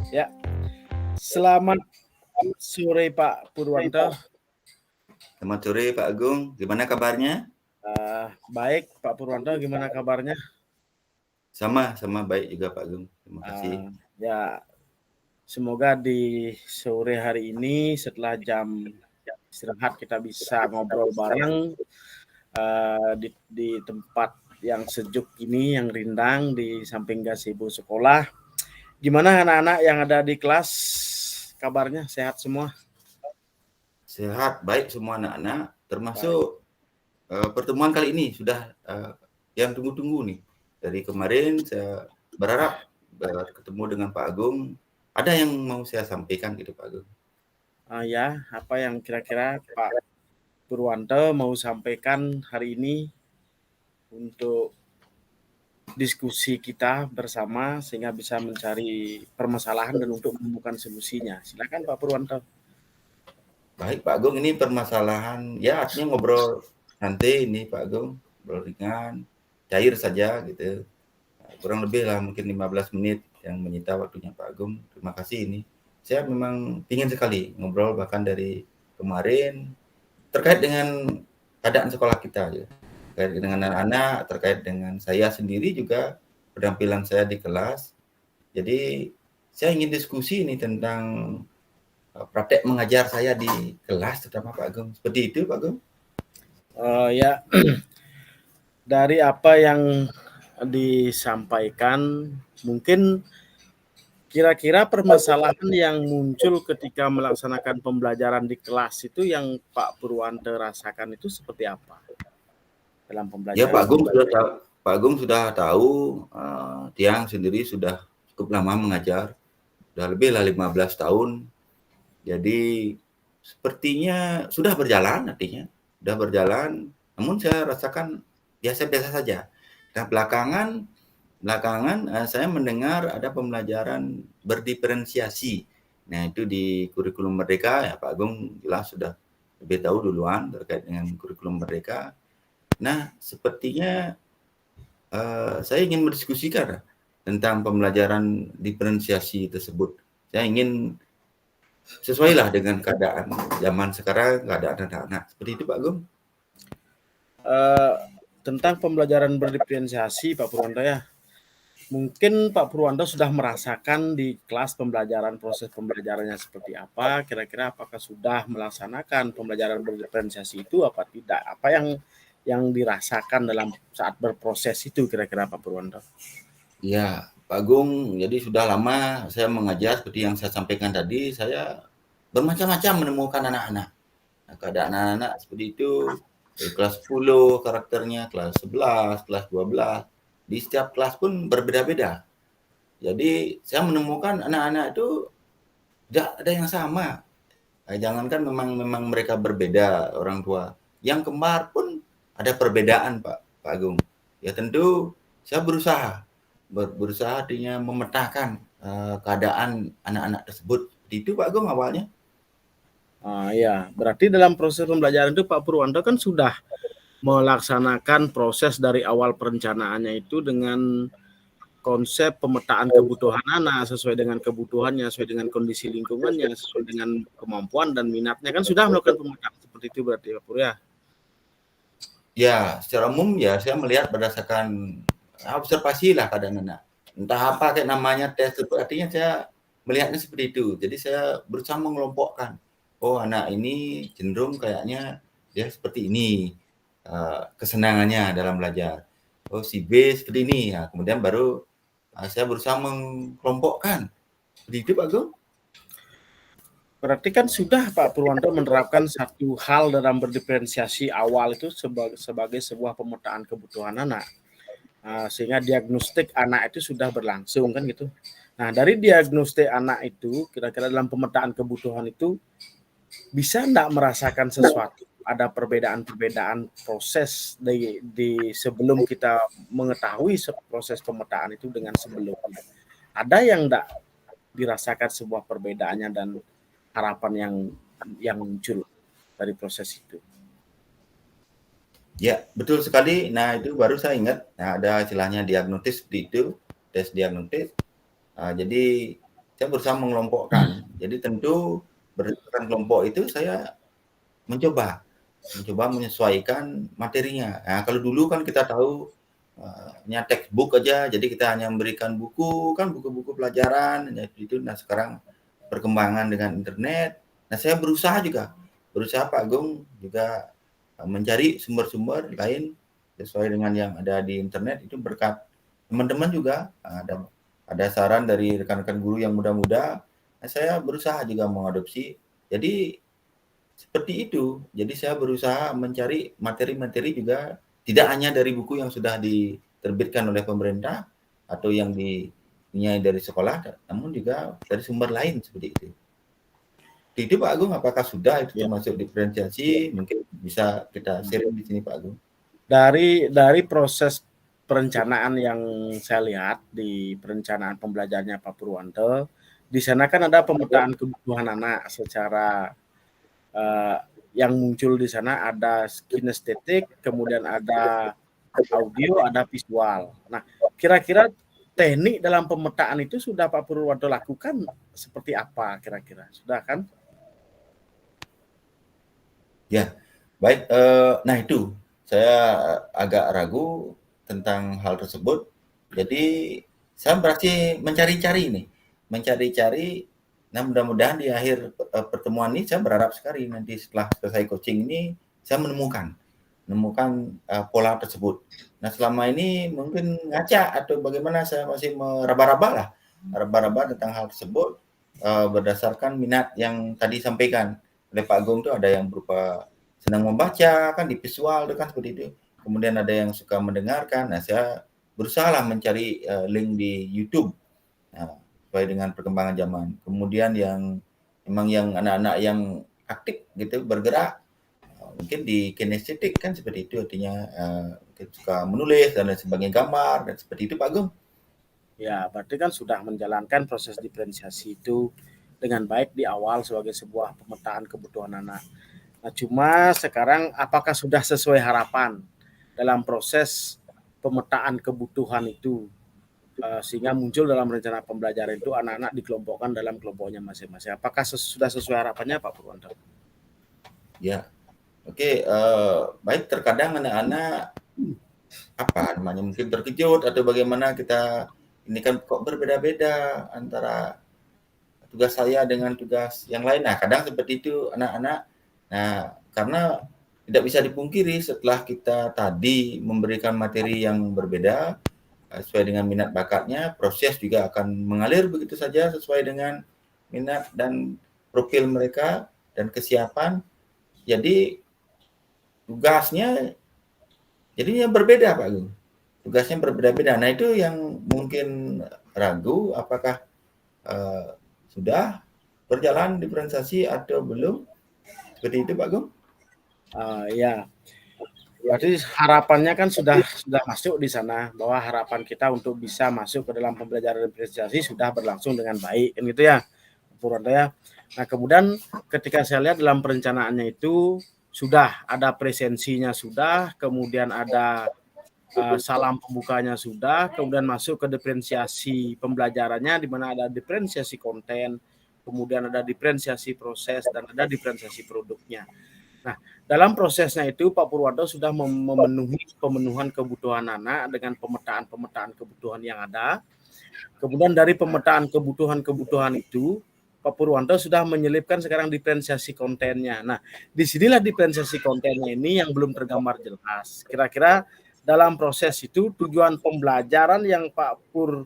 Ya, selamat sore Pak Purwanto. Selamat sore Pak Agung, gimana kabarnya? Baik Pak Purwanto, gimana kabarnya? Sama baik juga Pak Agung, terima kasih. Ya, semoga di sore hari ini setelah jam istirahat kita bisa ngobrol bareng di tempat yang sejuk ini, yang rindang di samping gazebo sekolah. Gimana anak-anak yang ada di kelas? Kabarnya sehat semua? Sehat, baik semua anak-anak, termasuk pertemuan kali ini sudah yang tunggu-tunggu nih. Dari kemarin saya berharap ketemu dengan Pak Agung, ada yang mau saya sampaikan gitu Pak Agung. Ya, apa yang kira-kira Pak Purwanto mau sampaikan hari ini untuk diskusi kita bersama sehingga bisa mencari permasalahan dan untuk menemukan solusinya. Silakan Pak Purwanto. Baik Pak Agung, ini permasalahan, ya artinya ngobrol nanti ini Pak Agung, ngobrol ringan, cair saja gitu. Kurang lebih lah mungkin 15 menit yang menyita waktunya Pak Agung. Terima kasih ini. Saya memang ingin sekali ngobrol bahkan dari kemarin terkait dengan keadaan sekolah kita ya. Terkait dengan anak-anak, terkait dengan saya sendiri juga penampilan saya di kelas. Jadi saya ingin diskusi ini tentang praktek mengajar saya di kelas terutama Pak Agung. Seperti itu Pak Agung. Ya, dari apa yang disampaikan, mungkin kira-kira permasalahan yang muncul ketika melaksanakan pembelajaran di kelas itu yang Pak Purwanto rasakan itu seperti apa dalam Ya pembelajaran? Pak Agung sudah tahu, Tiang sendiri sudah cukup lama mengajar, sudah lebih lah 15 tahun. Jadi sepertinya sudah berjalan artinya, sudah berjalan, namun saya rasakan biasa-biasa saja. Nah belakangan saya mendengar ada pembelajaran berdiferensiasi. Nah itu di kurikulum Merdeka ya Pak Agung jelas sudah lebih tahu duluan terkait dengan kurikulum Merdeka. Nah sepertinya saya ingin mendiskusikan tentang pembelajaran diferensiasi tersebut. Saya ingin sesuailah dengan keadaan zaman sekarang, keadaan anak-anak. Seperti itu Pak Agung. Tentang pembelajaran berdiferensiasi Pak Purwanto ya. Mungkin Pak Purwanto sudah merasakan di kelas pembelajaran proses pembelajarannya seperti apa, kira-kira apakah sudah melaksanakan pembelajaran berdiferensiasi itu apa tidak? Apa yang dirasakan dalam saat berproses itu kira-kira Pak Purwanto? Ya, Pak Agung, jadi sudah lama saya mengajar seperti yang saya sampaikan tadi, saya bermacam-macam menemukan anak-anak. Nah, keadaan anak-anak seperti itu, dari kelas 10 karakternya, kelas 11, kelas 12, di setiap kelas pun berbeda-beda. Jadi saya menemukan anak-anak itu tidak ada yang sama. Jangankan memang mereka berbeda orang tua, yang kembar pun ada perbedaan Pak Agung. Ya tentu saya berusaha artinya memetakan keadaan anak-anak tersebut. Itu Pak Agung awalnya. Ya, berarti dalam proses pembelajaran itu Pak Purwanto kan sudah melaksanakan proses dari awal perencanaannya itu dengan konsep pemetaan kebutuhan anak sesuai dengan kebutuhannya, sesuai dengan kondisi lingkungannya, sesuai dengan kemampuan dan minatnya kan sudah melakukan pemetaan seperti itu berarti Pak Pur ya. Ya, secara umum ya saya melihat berdasarkan observasi lah keadaan anak. Entah apa kayak namanya tes itu, artinya saya melihatnya seperti itu. Jadi saya berusaha mengelompokkan. Oh anak ini cenderung kayaknya dia seperti ini kesenangannya dalam belajar. Oh si B seperti ini. Ya, kemudian baru saya berusaha mengelompokkan. Seperti itu Pak Gung. Berarti kan sudah Pak Purwanto menerapkan satu hal dalam berdiferensiasi awal itu sebagai sebuah pemetaan kebutuhan anak. Sehingga diagnostik anak itu sudah berlangsung kan gitu. Nah, dari diagnostik anak itu kira-kira dalam pemetaan kebutuhan itu bisa enggak merasakan sesuatu? Ada perbedaan-perbedaan proses di sebelum kita mengetahui proses pemetaan itu dengan sebelumnya. Ada yang enggak dirasakan sebuah perbedaannya dan harapan yang muncul dari proses itu? Ya, betul sekali. Nah, itu baru saya ingat. Nah, ada istilahnya diagnosis seperti itu, tes diagnosis. Jadi saya berusaha mengelompokkan. Jadi tentu berdasarkan kelompok itu saya mencoba menyesuaikan materinya. Nah, kalau dulu kan kita tahu hanya textbook aja, jadi kita hanya memberikan buku, kan buku-buku pelajaran, itu. Nah, sekarang perkembangan dengan internet. Nah, saya berusaha Pak Agung juga mencari sumber-sumber lain sesuai dengan yang ada di internet, itu berkat teman-teman juga ada saran dari rekan-rekan guru yang muda-muda. Nah, saya berusaha juga mengadopsi. Jadi seperti itu. Jadi saya berusaha mencari materi-materi juga tidak hanya dari buku yang sudah diterbitkan oleh pemerintah atau yang dipunyai dari sekolah, namun juga dari sumber lain seperti itu. Itu Pak Agung, apakah sudah itu termasuk diferensiasi? Mungkin bisa kita sharing di sini Pak Agung. Dari proses perencanaan yang saya lihat di perencanaan pembelajarannya Pak Purwanto, di sana kan ada pemetaan kebutuhan anak secara yang muncul di sana ada kinestetik, kemudian ada audio, ada visual. Nah, kira-kira teknik dalam pemetaan itu sudah Pak Purwanto lakukan seperti apa kira-kira? Sudah kan? Ya, baik. Nah itu saya agak ragu tentang hal tersebut. Jadi saya berarti mencari-cari. Nah, mudah-mudahan di akhir pertemuan ini saya berharap sekali nanti setelah selesai coaching ini saya menemukan pola tersebut. Nah, selama ini mungkin ngaca atau bagaimana saya masih meraba-raba tentang hal tersebut berdasarkan minat yang tadi sampaikan oleh Pak Agung. Itu ada yang berupa senang membaca kan di visual itu kan seperti itu. Kemudian ada yang suka mendengarkan. Nah, saya berusaha mencari link di YouTube. Nah, sesuai dengan perkembangan zaman. Kemudian yang memang yang anak-anak yang aktif gitu bergerak, mungkin di kinestetik kan seperti itu, artinya mungkin suka menulis dan lain sebagainya, gambar dan seperti itu Pak Agung. Ya, berarti kan sudah menjalankan proses diferensiasi itu dengan baik di awal sebagai sebuah pemetaan kebutuhan anak. Nah, cuma sekarang apakah sudah sesuai harapan dalam proses pemetaan kebutuhan itu sehingga muncul dalam rencana pembelajaran itu anak-anak dikelompokkan dalam kelompoknya masing-masing. Apakah sudah sesuai harapannya Pak Purwanto? Ya, oke. Baik, terkadang anak-anak mungkin terkejut atau bagaimana, kita ini kan kok berbeda-beda antara tugas saya dengan tugas yang lain. Nah, kadang seperti itu anak-anak. Nah, karena tidak bisa dipungkiri setelah kita tadi memberikan materi yang berbeda sesuai dengan minat bakatnya, proses juga akan mengalir begitu saja sesuai dengan minat dan profil mereka dan kesiapan. Jadi tugasnya jadinya berbeda Pak Agung. Tugasnya berbeda-beda. Nah, itu yang mungkin ragu apakah sudah berjalan diferensiasi atau belum. Seperti itu Pak Agung. Ya. Berarti harapannya kan sudah masuk di sana, bahwa harapan kita untuk bisa masuk ke dalam pembelajaran diferensiasi sudah berlangsung dengan baik, kan gitu ya, Purwanto ya. Nah, kemudian ketika saya lihat dalam perencanaannya itu sudah ada presensinya, sudah kemudian ada salam pembukanya, sudah kemudian masuk ke diferensiasi pembelajarannya, di mana ada diferensiasi konten, kemudian ada diferensiasi proses, dan ada diferensiasi produknya. Nah, dalam prosesnya itu Pak Purwanto sudah memenuhi pemenuhan kebutuhan anak dengan pemetaan kebutuhan yang ada. Kemudian dari pemetaan kebutuhan itu, Pak Purwanto sudah menyelipkan sekarang diferensiasi kontennya. Nah, disinilah diferensiasi kontennya ini yang belum tergambar jelas. Kira-kira dalam proses itu tujuan pembelajaran yang Pak Pur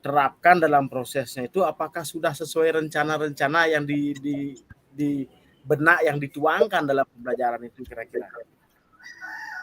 terapkan dalam prosesnya itu apakah sudah sesuai rencana-rencana yang di benak yang dituangkan dalam pembelajaran itu kira-kira?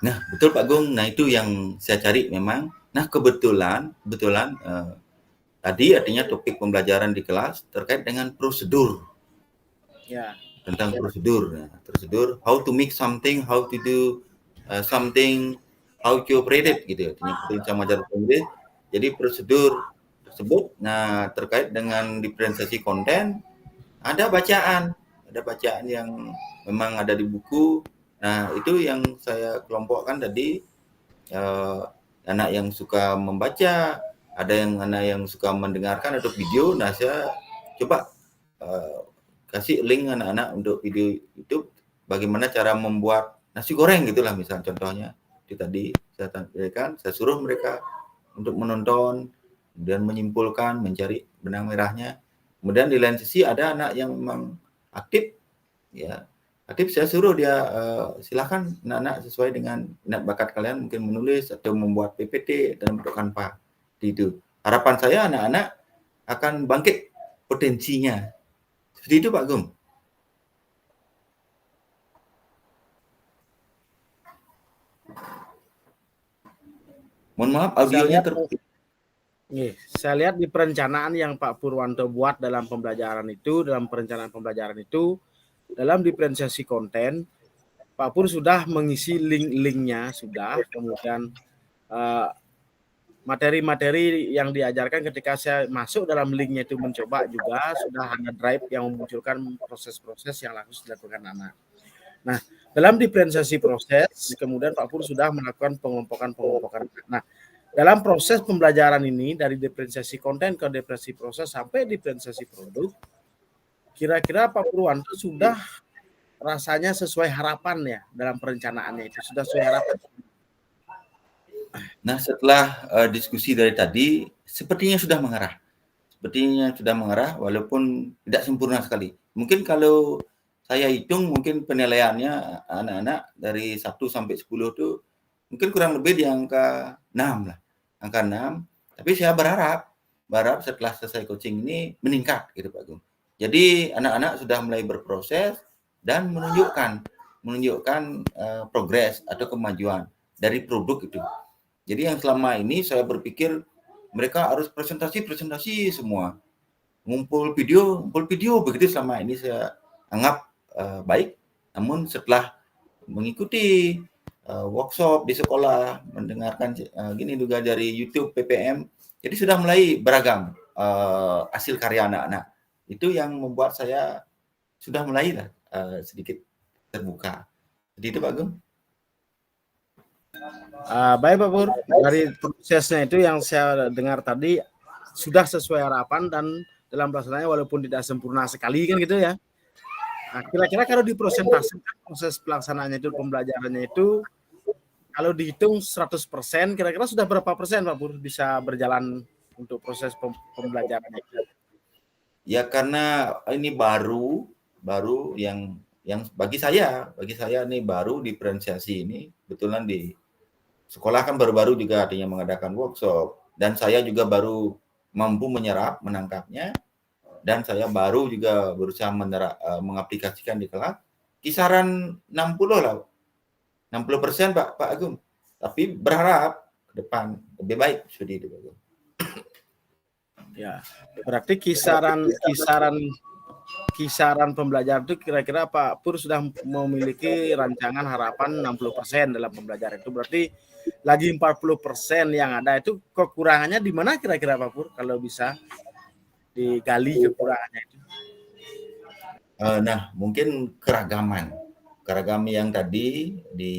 Nah, betul Pak Gung. Nah, itu yang saya cari memang. Nah, kebetulan tadi artinya topik pembelajaran di kelas terkait dengan prosedur. Ya. Tentang prosedur. Nah, prosedur how to make something, how to do something, how to operate it gitu. Artinya sama cara penulis. Jadi prosedur tersebut, nah terkait dengan diferensiasi konten, ada bacaan yang memang ada di buku. Nah, itu yang saya kelompokkan tadi, anak yang suka membaca, ada yang anak yang suka mendengarkan atau video, nah saya coba kasih link anak-anak untuk video YouTube bagaimana cara membuat nasi goreng gitulah, misal contohnya itu tadi saya tampilkan, saya suruh mereka untuk menonton, kemudian menyimpulkan, mencari benang merahnya. Kemudian di lain sisi ada anak yang memang aktif, ya aktif, saya suruh dia silakan anak-anak sesuai dengan minat bakat kalian, mungkin menulis atau membuat PPT dalam bentuk Canva. Itu harapan saya anak-anak akan bangkit potensinya. Seperti itu Pak Gum. Mohon maaf audionya saya lihat di perencanaan yang Pak Purwanto buat dalam pembelajaran itu, dalam perencanaan pembelajaran itu, dalam diferensiasi konten, Pak Pur sudah mengisi link-linknya, sudah, kemudian materi-materi yang diajarkan ketika saya masuk dalam linknya itu mencoba juga sudah ada drive yang memunculkan proses-proses yang langsung dilakukan anak. Nah, dalam diferensiasi proses, kemudian Pak Pur sudah melakukan pengelompokan. Nah, dalam proses pembelajaran ini dari diferensiasi konten ke diferensiasi proses sampai diferensiasi produk, kira-kira Pak Purwanto sudah rasanya sesuai harapan ya dalam perencanaannya itu sudah sesuai harapan. Nah, setelah diskusi dari tadi, sepertinya sudah mengarah, walaupun tidak sempurna sekali. Mungkin kalau saya hitung, mungkin penilaiannya anak-anak dari 1 sampai 10 itu mungkin kurang lebih di angka 6 lah. Angka 6, tapi saya berharap setelah selesai coaching ini meningkat gitu Pak Gung. Jadi anak-anak sudah mulai berproses dan menunjukkan progres atau kemajuan dari produk itu. Jadi yang selama ini saya berpikir mereka harus presentasi semua. Ngumpul video begitu selama ini saya anggap baik. Namun setelah mengikuti workshop di sekolah, mendengarkan gini juga dari YouTube PPM, jadi sudah mulai beragam hasil karya anak-anak. Itu yang membuat saya sudah mulai sedikit terbuka. Jadi itu Pak Gung. Baik Pak Pur, dari prosesnya itu yang saya dengar tadi sudah sesuai harapan dan dalam pelaksanaannya walaupun tidak sempurna sekali kan gitu ya. Nah, kira-kira kalau dipresentasikan proses pelaksanaannya itu, pembelajarannya itu, kalau dihitung 100%, kira-kira sudah berapa persen Pak Pur bisa berjalan untuk proses pembelajarannya? Ya karena ini baru yang bagi saya ini baru diferensiasi ini, kebetulan di sekolah kan baru-baru juga artinya mengadakan workshop, dan saya juga baru mampu menangkapnya, dan saya baru juga berusaha mengaplikasikan di kelas, kisaran 60 lah, 60% Pak Agung. Tapi berharap ke depan lebih baik seperti itu Pak Agung. Ya, berarti kisaran pembelajaran itu kira-kira Pak Pur sudah memiliki rancangan harapan 60% dalam pembelajaran itu. Berarti lagi 40% yang ada itu kekurangannya di mana kira-kira Pak Pur kalau bisa digali kekurangannya itu? Nah, mungkin keragaman yang tadi di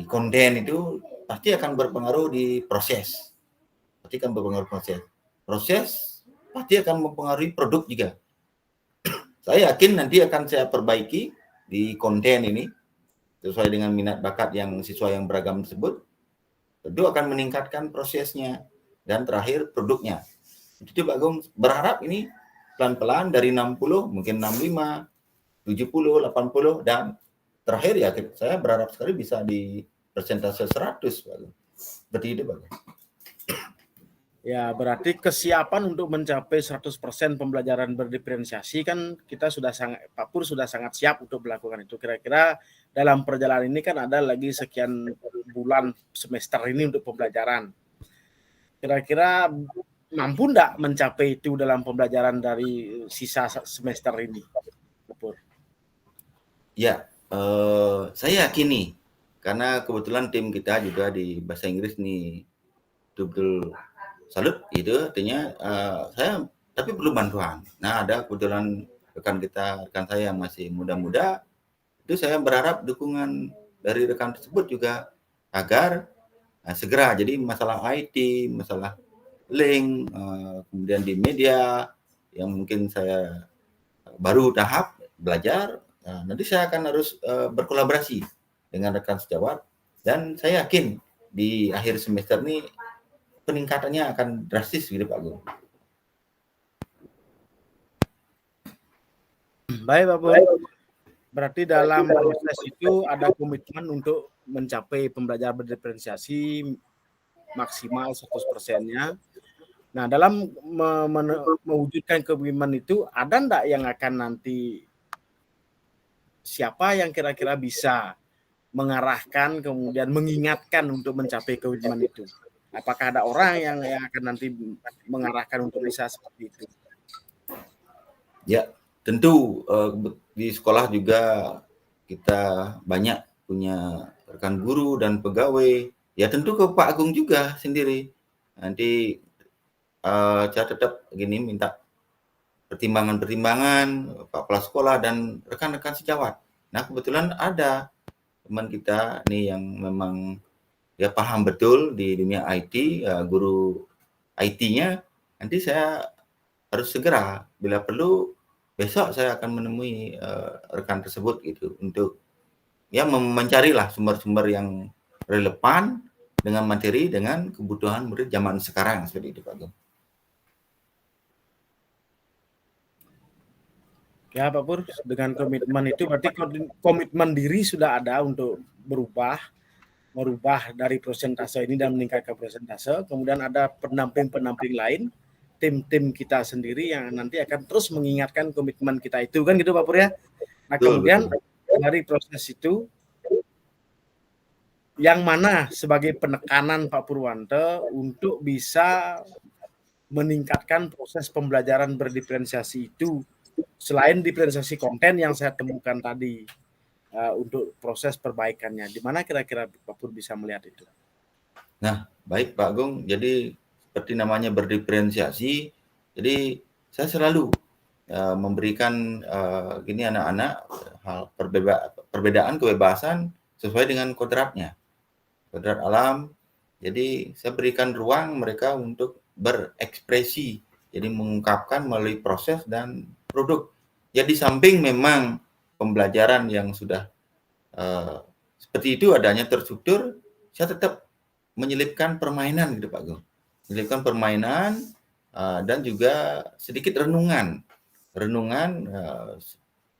konten itu pasti akan berpengaruh di proses. Proses pasti akan mempengaruhi produk juga. Saya yakin nanti akan saya perbaiki di konten ini sesuai dengan minat bakat yang siswa yang beragam tersebut. Tentu akan meningkatkan prosesnya dan terakhir produknya. Itu Pak Agung berharap ini pelan-pelan dari 60 mungkin 65, 70, 80 dan terakhir ya saya berharap sekali bisa di persentase 100 Pak Agung. Seperti itu Pak Agung. Ya, berarti kesiapan untuk mencapai 100% pembelajaran berdiferensiasi kan kita sudah Pak Pur sudah sangat siap untuk melakukan itu. Kira-kira dalam perjalanan ini kan ada lagi sekian bulan semester ini untuk pembelajaran. Kira-kira mampu enggak mencapai itu dalam pembelajaran dari sisa semester ini, Pak Pur? Ya, saya yakini karena kebetulan tim kita juga di bahasa Inggris nih betul-betul salut itu, artinya saya tapi perlu bantuan. Nah, ada kebetulan rekan saya yang masih muda-muda, itu saya berharap dukungan dari rekan tersebut juga agar segera, jadi masalah IT, masalah link, kemudian di media yang mungkin saya baru tahap belajar, nanti saya akan harus berkolaborasi dengan rekan sejawat, dan saya yakin di akhir semester ini peningkatannya akan drastis gitu Pak Agung. Baik Pak Pur, berarti dalam proses itu ada komitmen untuk mencapai pembelajaran berdiferensiasi maksimal 100%-nya. Nah, dalam mewujudkan komitmen itu, ada enggak yang akan nanti siapa yang kira-kira bisa mengarahkan kemudian mengingatkan untuk mencapai komitmen itu? Apakah ada orang yang akan nanti mengarahkan untuk bisa seperti itu? Ya, tentu di sekolah juga kita banyak punya rekan guru dan pegawai. Ya tentu ke Pak Agung juga sendiri. Nanti saya tetap gini minta pertimbangan-pertimbangan Pak Kepala Sekolah dan rekan-rekan sejawat. Nah kebetulan ada teman kita nih yang memang dia paham betul di dunia IT, guru IT-nya. Nanti saya harus segera bila perlu besok saya akan menemui rekan tersebut gitu untuk ya mencarilah sumber-sumber yang relevan dengan materi dengan kebutuhan murid zaman sekarang seperti itu Pak Agung. Ya Pak Pur, dengan komitmen itu berarti komitmen diri sudah ada untuk merubah dari persentase ini dan meningkatkan persentase. Kemudian ada pendamping-pendamping lain, tim-tim kita sendiri yang nanti akan terus mengingatkan komitmen kita itu, kan gitu Pak Pur ya. Nah kemudian dari proses itu, yang mana sebagai penekanan Pak Purwanto untuk bisa meningkatkan proses pembelajaran berdiferensiasi itu, selain diferensiasi konten yang saya temukan tadi, untuk proses perbaikannya, di mana kira-kira Pak Pur bisa melihat itu? Nah, baik Pak Agung, jadi seperti namanya berdiferensiasi, jadi saya selalu memberikan gini anak-anak hal perbedaan kebebasan sesuai dengan kodratnya, kodrat alam. Jadi saya berikan ruang mereka untuk berekspresi, jadi mengungkapkan melalui proses dan produk. Jadi samping memang pembelajaran yang sudah seperti itu adanya terstruktur, saya tetap menyelipkan permainan gitu Pak Gung. Menyelipkan permainan dan juga sedikit renungan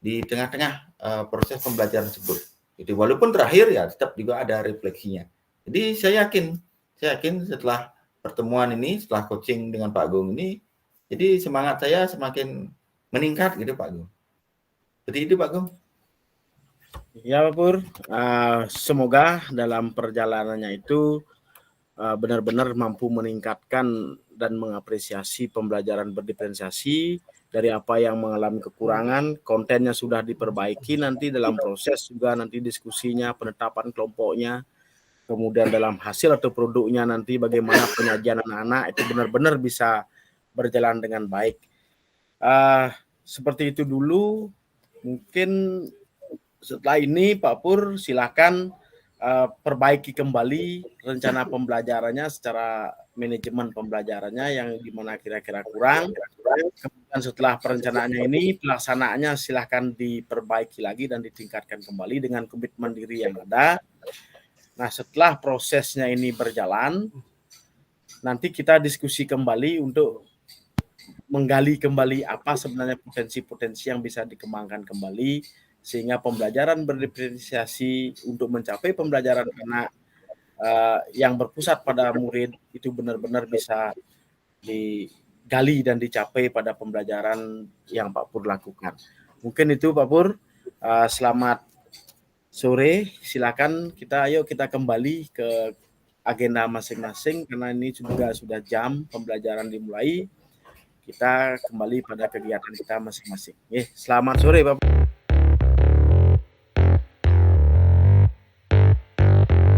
di tengah-tengah proses pembelajaran tersebut. Jadi walaupun terakhir ya tetap juga ada refleksinya. Jadi saya yakin setelah pertemuan ini, setelah coaching dengan Pak Agung ini, jadi semangat saya semakin meningkat gitu Pak Agung. Seperti itu Pak Agung. Ya Pak Pur, semoga dalam perjalanannya itu benar-benar mampu meningkatkan dan mengapresiasi pembelajaran berdiferensiasi dari apa yang mengalami kekurangan, kontennya sudah diperbaiki, nanti dalam proses juga nanti diskusinya, penetapan kelompoknya, kemudian dalam hasil atau produknya nanti bagaimana penyajian anak-anak itu benar-benar bisa berjalan dengan baik. Seperti itu dulu. Mungkin setelah ini Pak Pur silakan perbaiki kembali rencana pembelajarannya secara manajemen pembelajarannya yang dimana kira-kira kurang. Kemudian setelah perencanaannya ini, pelaksanaannya silahkan diperbaiki lagi dan ditingkatkan kembali dengan komitmen diri yang ada. Nah, setelah prosesnya ini berjalan, nanti kita diskusi kembali untuk menggali kembali apa sebenarnya potensi-potensi yang bisa dikembangkan kembali, sehingga pembelajaran berdiferensiasi untuk mencapai pembelajaran anak yang berpusat pada murid itu benar-benar bisa digali dan dicapai pada pembelajaran yang Pak Pur lakukan. Mungkin itu Pak Pur. Selamat sore, silakan ayo kita kembali ke agenda masing-masing karena ini juga sudah jam pembelajaran dimulai. Kita kembali pada kegiatan kita masing-masing. Selamat sore Bapak.